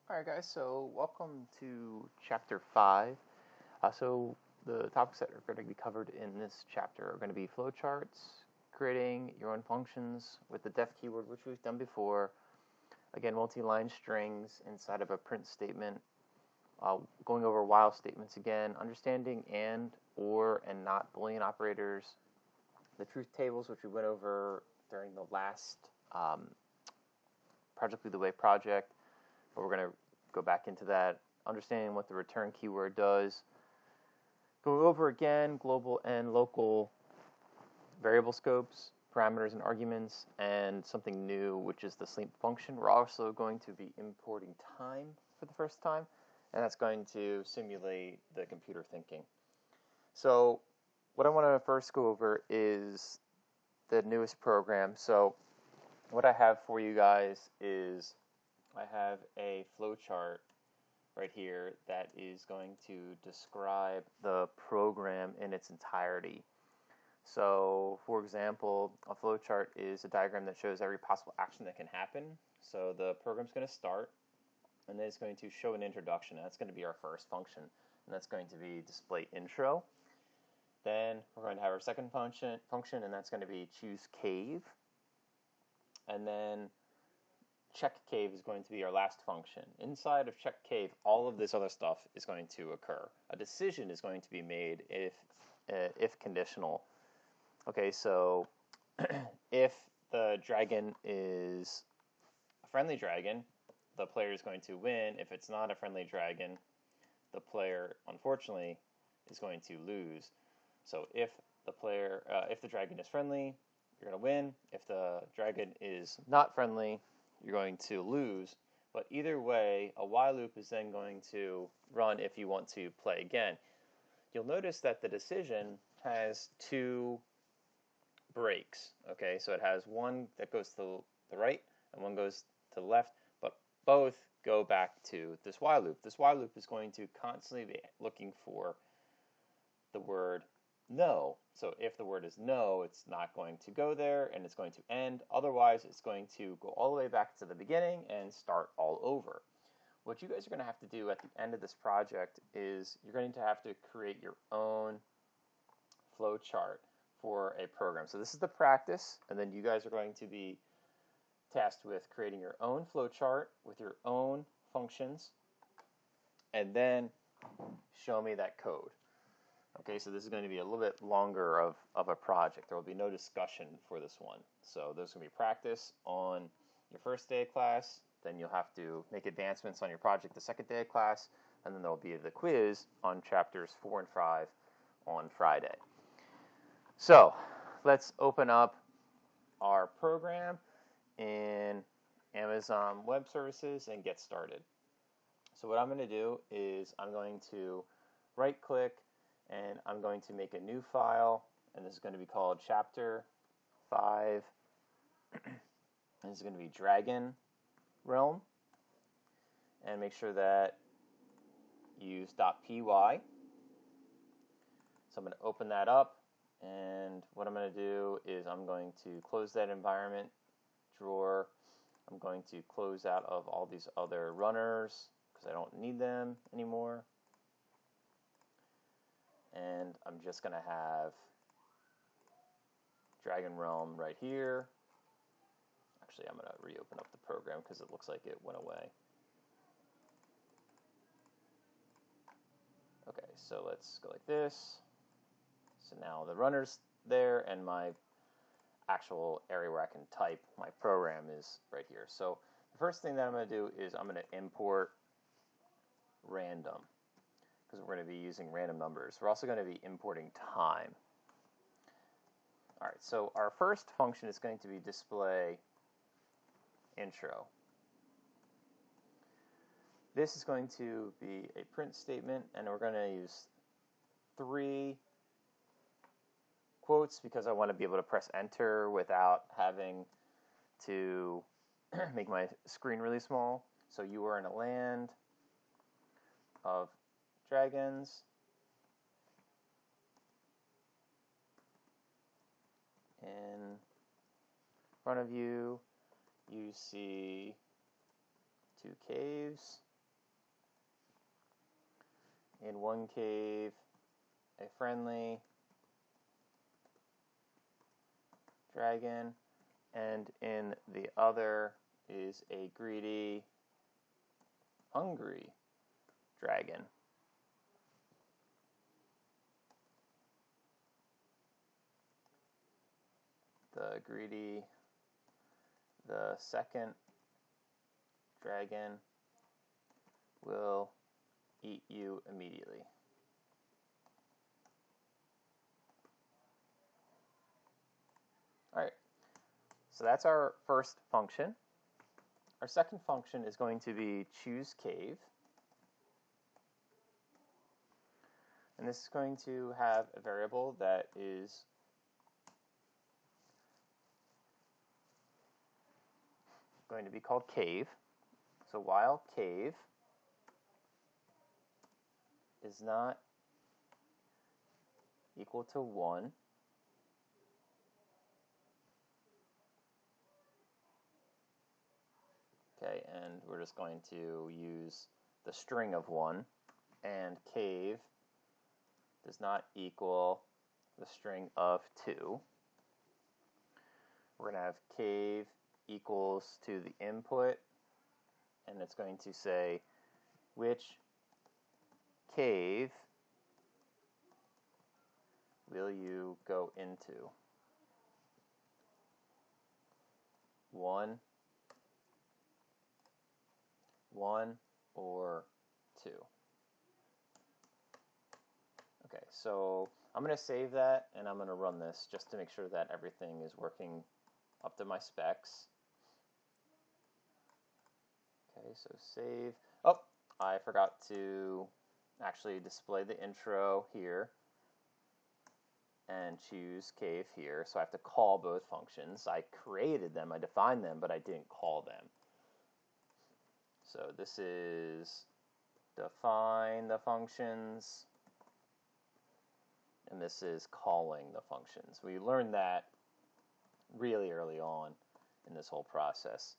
Alright guys, so welcome to chapter 5. So the topics that are going to be covered in this chapter are going to be flowcharts, creating your own functions with the def keyword, which we've done before. Again, multi-line strings inside of a print statement, going over while statements again, understanding and, or, and not Boolean operators, the truth tables, which we went over during the last Project Lead the Way project, but we're going to go back into that, understanding what the return keyword does. Go over again global and local variable scopes, parameters and arguments, and something new, which is the sleep function. We're also going to be importing time for the first time, and that's going to simulate the computer thinking. So what I want to first go over is the newest program. So what I have for you guys is I have a flowchart right here that is going to describe the program in its entirety. So, for example, a flowchart is a diagram that shows every possible action that can happen. So the program's going to start, and then it's going to show an introduction. That's going to be our first function, and that's going to be display intro. Then we're going to have our second function, and that's going to be choose cave. And then check cave is going to be our last function. Inside of check cave, all of this other stuff is going to occur. A decision is going to be made if conditional. Okay, so if the dragon is a friendly dragon, the player is going to win. If it's not a friendly dragon, the player, unfortunately, is going to lose. So if the dragon is friendly, you're going to win. If the dragon is not friendly, you're going to lose. But either way, a while loop is then going to run if you want to play again. You'll notice that the decision has two breaks. Okay, so it has one that goes to the right and one goes to the left, but both go back to this while loop. This while loop is going to constantly be looking for the word no. So if the word is no, it's not going to go there and it's going to end. Otherwise, it's going to go all the way back to the beginning and start all over. What you guys are going to have to do at the end of this project is you're going to have to create your own flowchart for a program. So this is the practice, and then you guys are going to be tasked with creating your own flowchart with your own functions, and then show me that code. Okay, so this is going to be a little bit longer of a project. There will be no discussion for this one. So there's going to be practice on your first day of class, then you'll have to make advancements on your project the second day of class, and then there will be the quiz on chapters 4 and 5 on Friday. So let's open up our program in Amazon Web Services and get started. So what I'm going to do is I'm going to right-click, and I'm going to make a new file, and this is going to be called chapter 5, and this is going to be Dragon Realm, and make sure that you use .py. So I'm going to open that up, and what I'm going to do is I'm going to close that environment drawer. I'm going to close out of all these other runners because I don't need them anymore. And I'm just going to have Dragon Realm right here. Actually, I'm going to reopen up the program because it looks like it went away. Okay, so let's go like this. So now the runner's there, and my actual area where I can type my program is right here. So the first thing that I'm going to do is I'm going to import random, because we're going to be using random numbers. We're also going to be importing time. All right, so our first function is going to be display intro. This is going to be a print statement, and we're going to use 3 quotes because I want to be able to press enter without having to make my screen really small. So you are in a land of dragons. In front of you, you see 2 caves. in one cave a friendly dragon, and in the other is a greedy, hungry dragon. The second dragon will eat you immediately. All right, so that's our first function. Our second function is going to be choose cave. And this is going to have a variable that is going to be called cave. So while cave is not equal to 1, okay, and we're just going to use the string of 1, and cave does not equal the string of 2. We're going to have cave equals to the input, and it's going to say which cave will you go into? 1, or 2. Okay, so I'm going to save that and I'm going to run this just to make sure that everything is working up to my specs. Okay, so save. Oh, I forgot to actually display the intro here and choose cave here. So I have to call both functions. I created them, I defined them, but I didn't call them. So this is define the functions, and this is calling the functions. We learned that really early on in this whole process.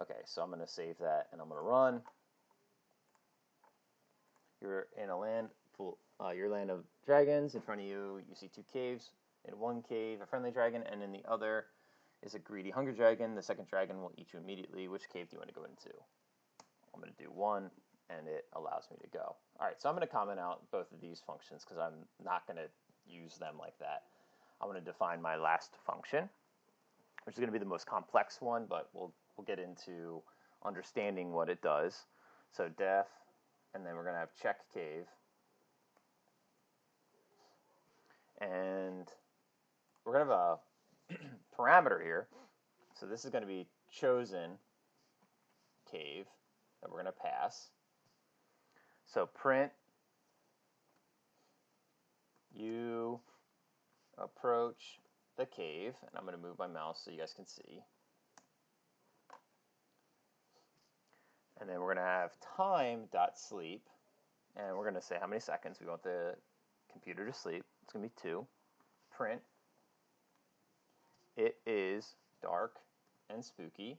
Okay, so I'm going to save that and I'm going to run. You're in a land full, your land of dragons. In front of you, you see 2 caves. In one cave, a friendly dragon, and in the other is a greedy, hungry dragon. The second dragon will eat you immediately. Which cave do you want to go into? I'm going to do 1, and it allows me to go. All right, so I'm going to comment out both of these functions because I'm not going to use them like that. I'm going to define my last function, which is going to be the most complex one, but we'll get into understanding what it does. So def, and then we're going to have check cave, and we're going to have a parameter here. So this is going to be chosen cave that we're going to pass. So print you approach the cave, and I'm going to move my mouse so you guys can see. And then we're going to have time.sleep, and we're going to say how many seconds we want the computer to sleep. It's going to be 2. Print it is dark and spooky.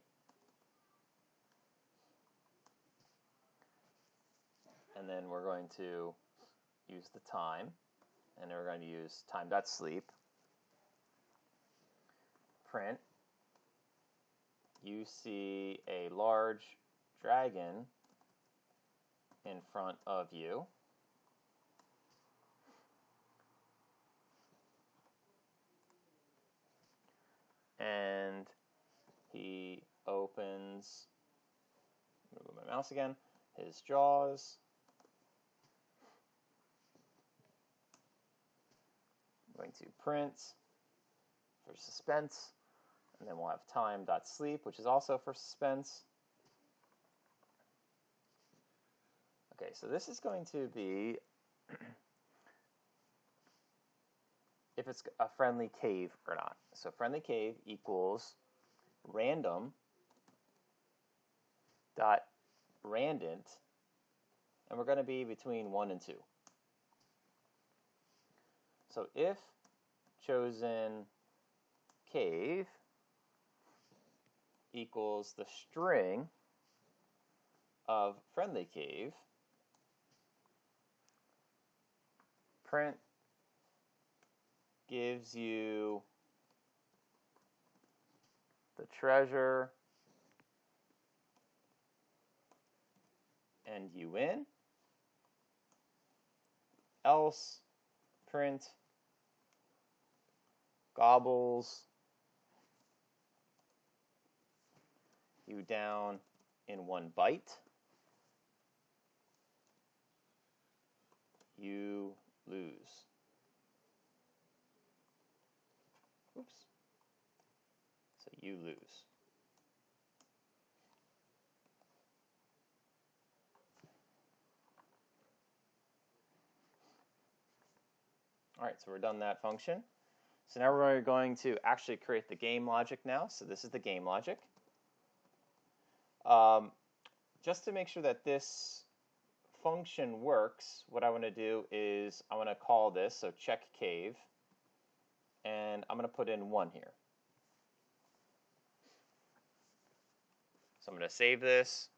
And then we're going to use the time, and then we're going to use time.sleep. Print you see a large dragon in front of you. And he opens, move my mouse again, his jaws. I'm going to print for suspense, and then we'll have time.sleep, which is also for suspense. Okay, so this is going to be if it's a friendly cave or not. So friendly cave equals random dot randant, and we're going to be between 1 and 2. So if chosen cave equals the string of friendly cave, print gives you the treasure and you win. Else print gobbles you down in one bite. You lose. Oops. So you lose. All right, so we're done that function. So now we're going to actually create the game logic now. So this is the game logic. Just to make sure that this function works, what I want to do is I want to call this, so check cave, and I'm going to put in 1 here. So I'm going to save this.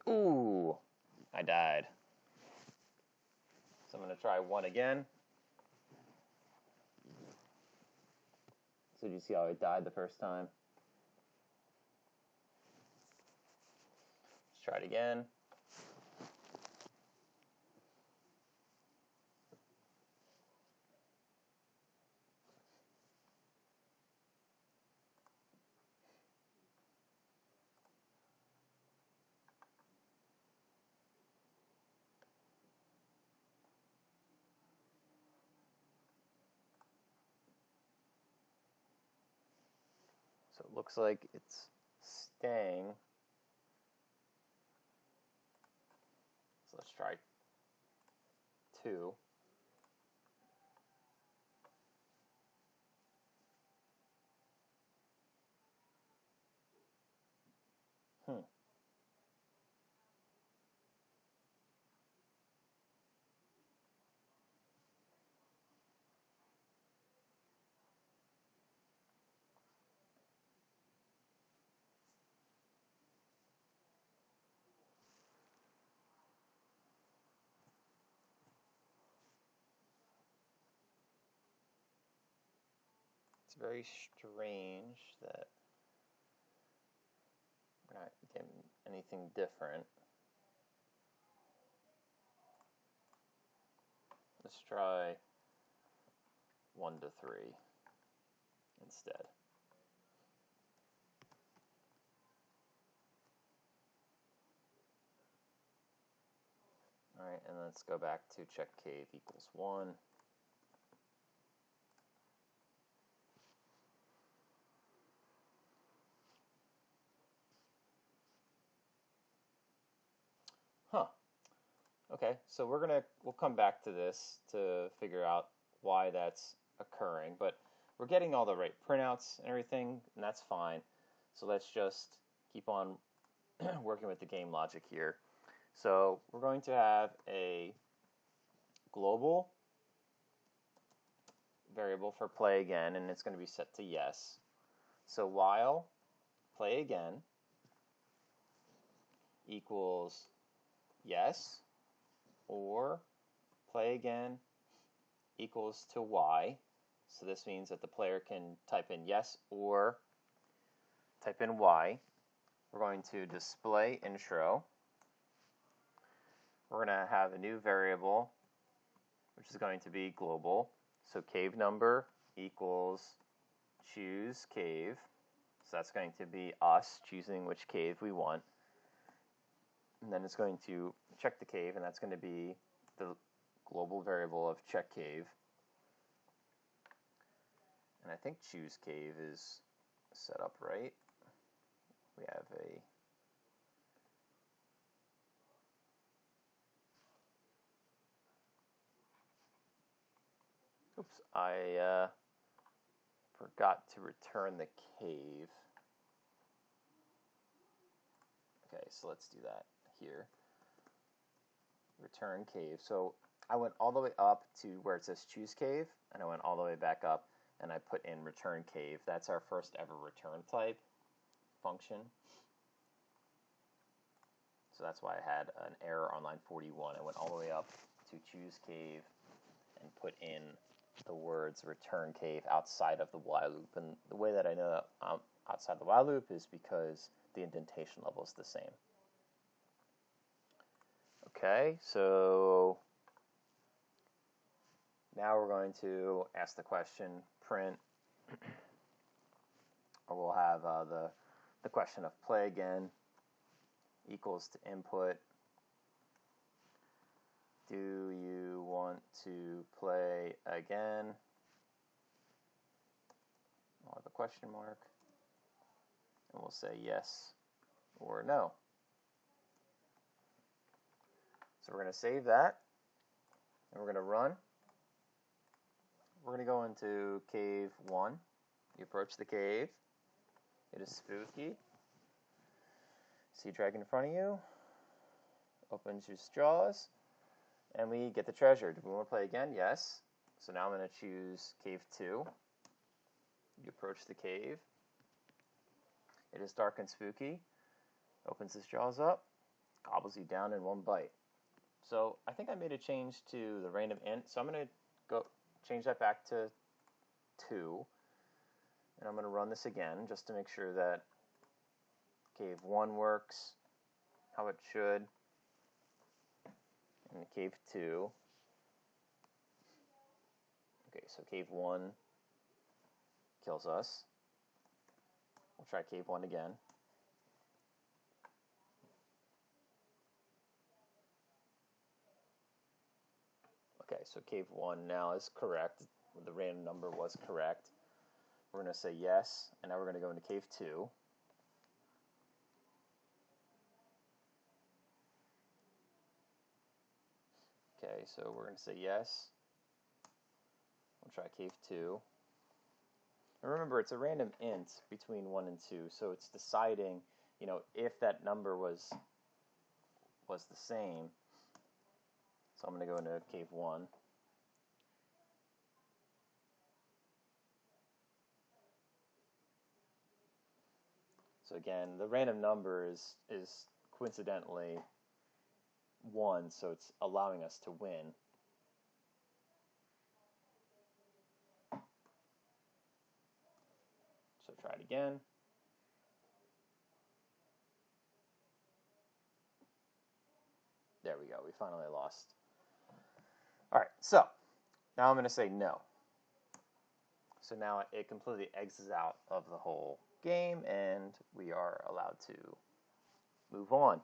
Ooh, I died. So I'm going to try 1 again. So did you see how I died the first time? Let's try it again. So it looks like it's staying. So let's try 2. It's very strange that we're not getting anything different. Let's try 1 to 3 instead. All right, and let's go back to check cave equals 1. Huh. Okay, so we'll come back to this to figure out why that's occurring, but we're getting all the right printouts and everything, and that's fine. So let's just keep on working with the game logic here. So we're going to have a global variable for play again, and it's going to be set to yes. So while play again equals yes, or play again equals to y. So this means that the player can type in yes or type in y. We're going to display intro. We're going to have a new variable, which is going to be global. So cave number equals choose cave. So that's going to be us choosing which cave we want. And then it's going to check the cave, and that's going to be the global variable of check cave. And I think choose cave is set up right. We have a oops, I forgot to return the cave. Okay, so let's do that here. Return cave. So I went all the way up to where it says choose cave, and I went all the way back up, and I put in return cave. That's our first ever return type function. So that's why I had an error on line 41. I went all the way up to choose cave and put in the words return cave outside of the while loop. And the way that I know that I'm outside the while loop is because the indentation level is the same. Okay, so now we're going to ask the question, print, or we'll have the question of play again, equals to input. Do you want to play again? We'll have a question mark, and we'll say yes or no. So we're going to save that, and we're going to run. We're going to go into cave 1. You approach the cave. It is spooky. See a dragon in front of you. Opens your jaws. And we get the treasure. Do we want to play again? Yes. So now I'm going to choose cave 2. You approach the cave. It is dark and spooky. Opens his jaws up. Gobbles you down in one bite. So I think I made a change to the random int. So I'm going to go change that back to 2. And I'm going to run this again just to make sure that cave 1 works how it should. And cave 2. Okay, so cave 1 kills us. We'll try cave 1 again. Okay, so cave 1 now is correct. The random number was correct. We're going to say yes, and now we're going to go into cave 2. Okay, so we're going to say yes. We'll try cave 2. And remember, it's a random int between 1 and 2, so it's deciding, if that number was the same. So I'm going to go into cave 1. So again, the random number is coincidentally 1, so it's allowing us to win. So try it again. There we go, we finally lost. Alright, so now I'm going to say no. So now it completely exits out of the whole game, and we are allowed to move on.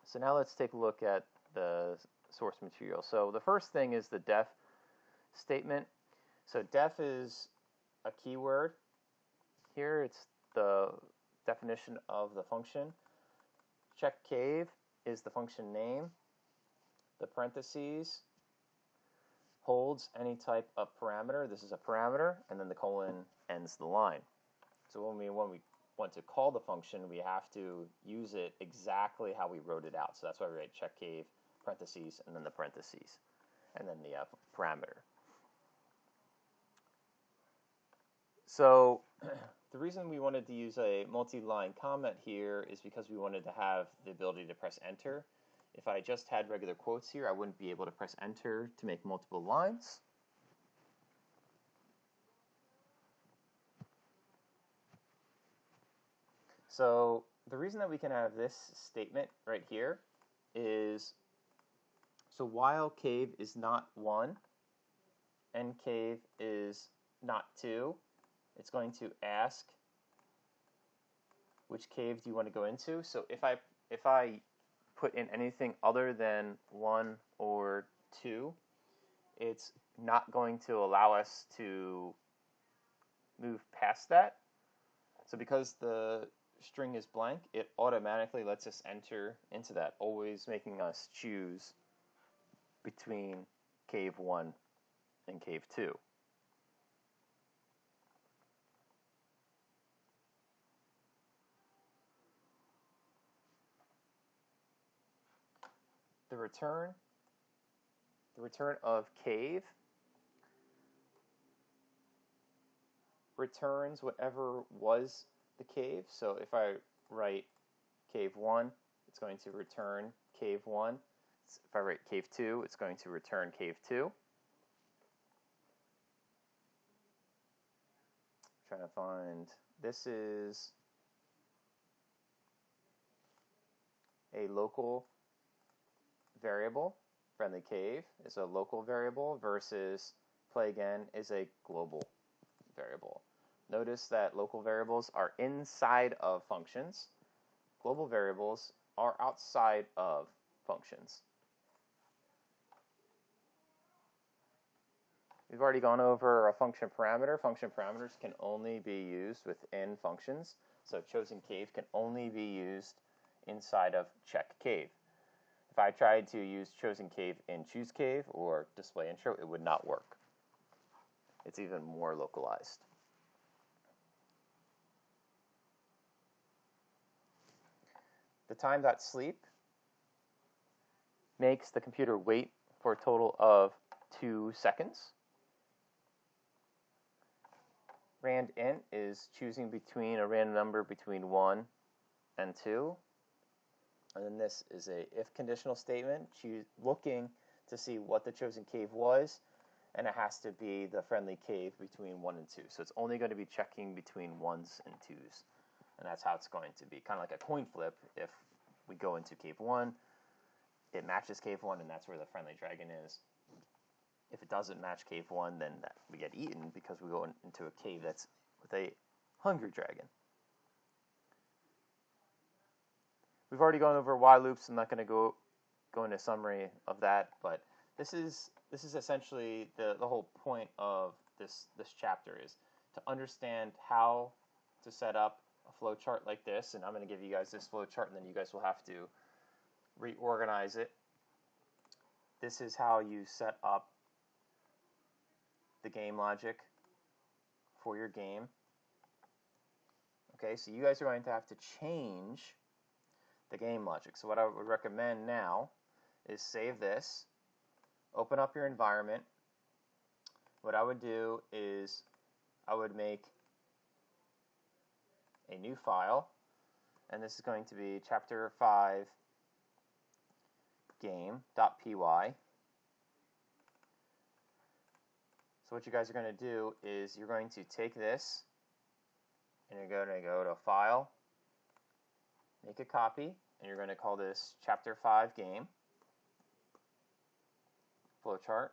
So now let's take a look at the source material. So the first thing is the def statement. So def is a keyword. Here it's the definition of the function. Check cave is the function name. The parentheses holds any type of parameter. This is a parameter, and then the colon ends the line. So when we want to call the function, we have to use it exactly how we wrote it out. So that's why we write check cave, parentheses, and then the parentheses, and then the parameter. So the reason we wanted to use a multi-line comment here is because we wanted to have the ability to press enter. If I just had regular quotes here, I wouldn't be able to press enter to make multiple lines. So the reason that we can have this statement right here is, so while cave is not 1 and cave is not 2, it's going to ask which cave do you want to go into. So if I put in anything other than 1 or 2, it's not going to allow us to move past that. So because the string is blank, it automatically lets us enter into that, always making us choose between cave 1 and cave 2. The return of cave returns whatever was the cave. So if I write cave 1, it's going to return cave 1. If I write cave 2, it's going to return cave 2. Trying to find, this is a local variable. Friendly cave is a local variable versus play again is a global variable. Notice that local variables are inside of functions. Global variables are outside of functions. We've already gone over a function parameter. Function parameters can only be used within functions. So chosen cave can only be used inside of check cave. If I tried to use chosen cave in choose cave or display intro, it would not work. It's even more localized. The time.sleep makes the computer wait for a total of 2 seconds. Rand_int is choosing between a random number between 1 and 2. And then this is a if conditional statement, looking to see what the chosen cave was, and it has to be the friendly cave between 1 and 2. So it's only going to be checking between 1s and 2s. And that's how it's going to be, kind of like a coin flip. If we go into cave 1, it matches cave 1, and that's where the friendly dragon is. If it doesn't match cave 1, then we get eaten because we go into a cave that's with a hungry dragon. We've already gone over while loops. I'm not going to go into a summary of that, but this is essentially the whole point of this chapter, is to understand how to set up a flowchart like this. And I'm going to give you guys this flowchart, and then you guys will have to reorganize it. This is how you set up the game logic for your game. Okay, so you guys are going to have to change the game logic. So what I would recommend now is save this, open up your environment. What I would do is I would make a new file, and this is going to be chapter 5 game.py. So what you guys are going to do is you're going to take this and you're going to go to File, make a copy, and you're going to call this Chapter 5 Game, Flowchart.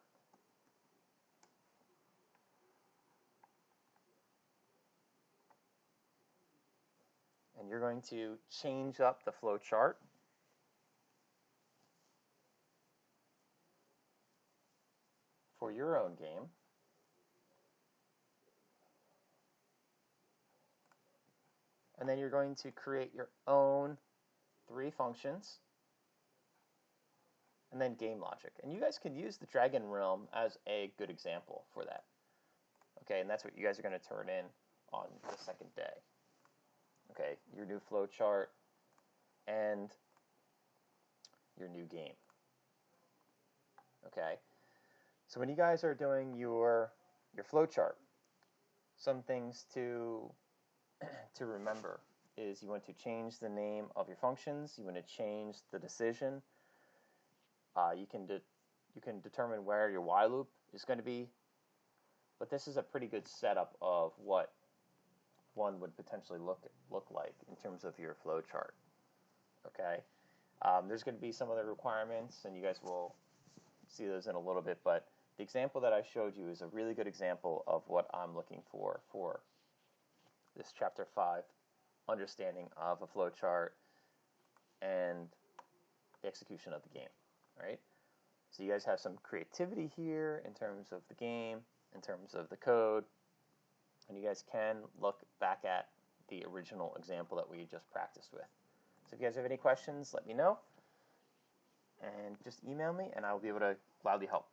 And you're going to change up the flowchart for your own game. And then you're going to create your own 3 functions, and then game logic. And you guys can use the Dragon Realm as a good example for that. Okay, and that's what you guys are going to turn in on the second day. Okay, your new flowchart and your new game. Okay, so when you guys are doing your flowchart, some things to remember is you want to change the name of your functions. You want to change the decision. You can determine where your while loop is going to be, but this is a pretty good setup of what one would potentially look like in terms of your flowchart. Okay, there's going to be some other requirements, and you guys will see those in a little bit. But the example that I showed you is a really good example of what I'm looking for this chapter 5 understanding of a flowchart and the execution of the game. All right. So you guys have some creativity here in terms of the game, in terms of the code, and you guys can look back at the original example that we just practiced with. So if you guys have any questions, let me know, and just email me, and I will be able to gladly help.